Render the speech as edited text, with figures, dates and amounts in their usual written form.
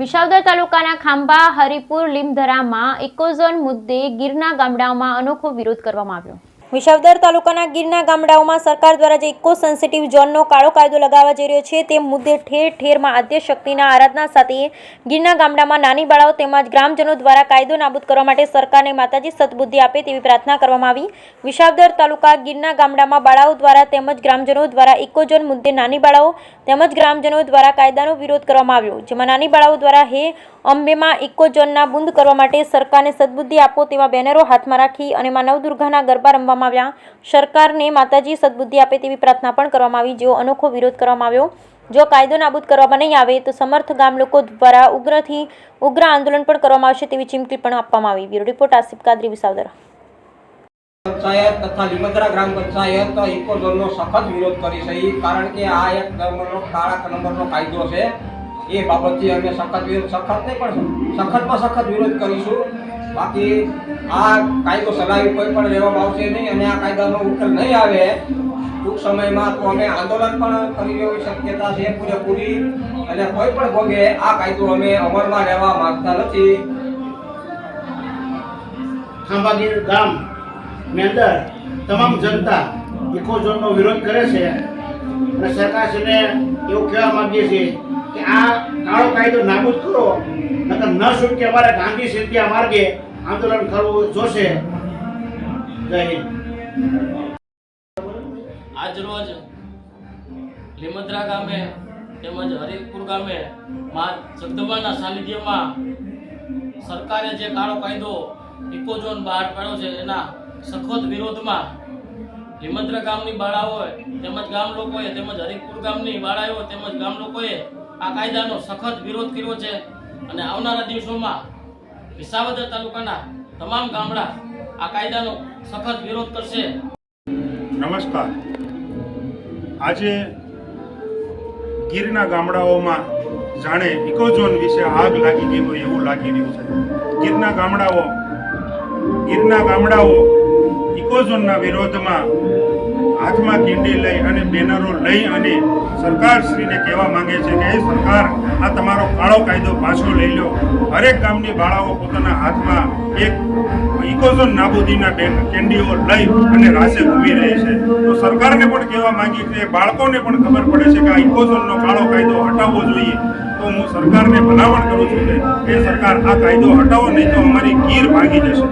વિસાવદર તાલુકાના ખાંભા હરિપુર લીમધરામાં ઇકોઝોન મુદ્દે ગીરના ગામડાઓમાં અનોખો વિરોધ કરવામાં આવ્યો। વિસાવદર તાલુકાના ગીરના ગામડાઓમાં સરકાર દ્વારા જે ઇકો સેન્સિટિવ ઝોનનો કાળો કાયદો લગાવવા જઈ રહ્યો છે તે મુદ્દે ઠેર ઠેરમાં આદ્ય શક્તિના આરાધના સાથે ગીરના ગામડામાં નાની બાળાઓ તેમજ ગ્રામજનો દ્વારા કાયદો નાબૂદ કરવા માટે સરકારને માતાજી સદબુદ્ધિ આપે તેવી પ્રાર્થના કરવામાં આવી। વિસાવદર તાલુકા ગીરના ગામડામાં બાળાઓ દ્વારા તેમજ ગ્રામજનો દ્વારા ઇકોઝોન મુદ્દે નાની બાળાઓ તેમજ ગ્રામજનો દ્વારા કાયદાનો વિરોધ કરવામાં આવ્યો, જેમાં નાની બાળાઓ દ્વારા હે અંબેમાં ઇકોઝોનના બંધ કરવા માટે સરકારને સદબુદ્ધિ આપો તેવા બેનરો હાથમાં રાખી અને માં નવદુર્ગાના ગરબા રમવામાં આવ્યા। સરકારને માતાજી સદબુદ્ધિ આપે તેવી પ્રાર્થના પણ કરવામાં આવી, જેવો અનોખો વિરોધ કરવામાં આવ્યો। જો કાયદો નાબૂદ કરવામાં નહીં આવે તો સમર્થ ગામ લોકો દ્વારા ઉગ્રથી ઉગ્ર આંદોલન પણ કરવામાં આવશે તેવી ચીમકી પણ આપવામાં આવી। Bureau report Asif Kadri, Visavadar. પંચાયત તથા લીમધરા ગ્રામ પંચાયત ઇકોઝોનનો સખત વિરોધ કરી છે, કારણ કે આ એક કાળા નંબરનો કાયદો છે। એ બાબતથી અમે સખત વિરોધ કરીશું। બાકી આ કાયદો ચલાવી કોઈ પણ લેવામાં આવશે નહીં અને આ કાયદાનો ઉકેલ નહીં આવે ટૂંક સમયમાં તો અમે આંદોલન પણ કરી લેવાની શક્યતા છે પૂરેપૂરી, અને કોઈ પણ ભોગે આ કાયદો અમે અમલમાં લેવા માંગતા નથી। ખાંભાગીર ગામ ની અંદર તમામ જનતા ઇકોઝોનનો વિરોધ કરે છે અને સરકારશ્રીને એવું કહેવા માંગીએ છીએ કે આ કાળો કાયદો નાબૂદ કરો, નકર ન છૂટકે અમારે ગાંધી સિદ્ધિયા માર્ગે આંદોલન કરવું જોશે। જય હિન્દ। આજ રોજ લીમધરા ગામે તેમજ હરિપુર ગામે માં જગદંબાના સાનિધ્યમાં સરકારે જે કાળો કાયદો ઇકોઝોન બહાર પાડ્યો છે એના સખત વિરોધમાં લીમધરા ગામની બાળાઓએ તેમજ ગામ લોકોએ તેમજ હરિપુર ગામની બાળાઓ તેમજ ગામ લોકોએ આ કાયદાનો સખત વિરોધ કર્યો છે અને આવનારા દિવસોમાં વિસાવદર તાલુકાના તમામ ગામડા આ કાયદાનો સખત વિરોધ કરશે। નમસ્કાર। આજે ગીરના ગામડાઓમાં જાણે ઇકોઝોન વિશે આગ લાગી ગઈ હોય એવું લાગી રહ્યું છે। ગીરના ગામડાઓ ઇકોઝોનના વિરોધમાં હાથમાં કિંડી લઈ અને બેનરો લઈ અને સરકારશ્રીને કહેવા માંગે છે કે સરકાર આ તમારો કાળો કાયદો પાછો લઈ લો। હરેક ગામની બાળાઓ પોતાના હાથમાં એક ઇકોઝોન નાબૂદીના કેન્ડીઓ લઈ અને રાસે ઘૂમી રહી છે, તો સરકારને પણ કહેવા માંગી કે બાળકોને પણ ખબર પડે છે કે આ ઇકોઝોનનો કાળો કાયદો હટાવવો જોઈએ। તો હું સરકારને ભલામણ કરું છું કે સરકાર આ કાયદો હટાવો, નહીં તો અમારી ગીર ભાગી જશે।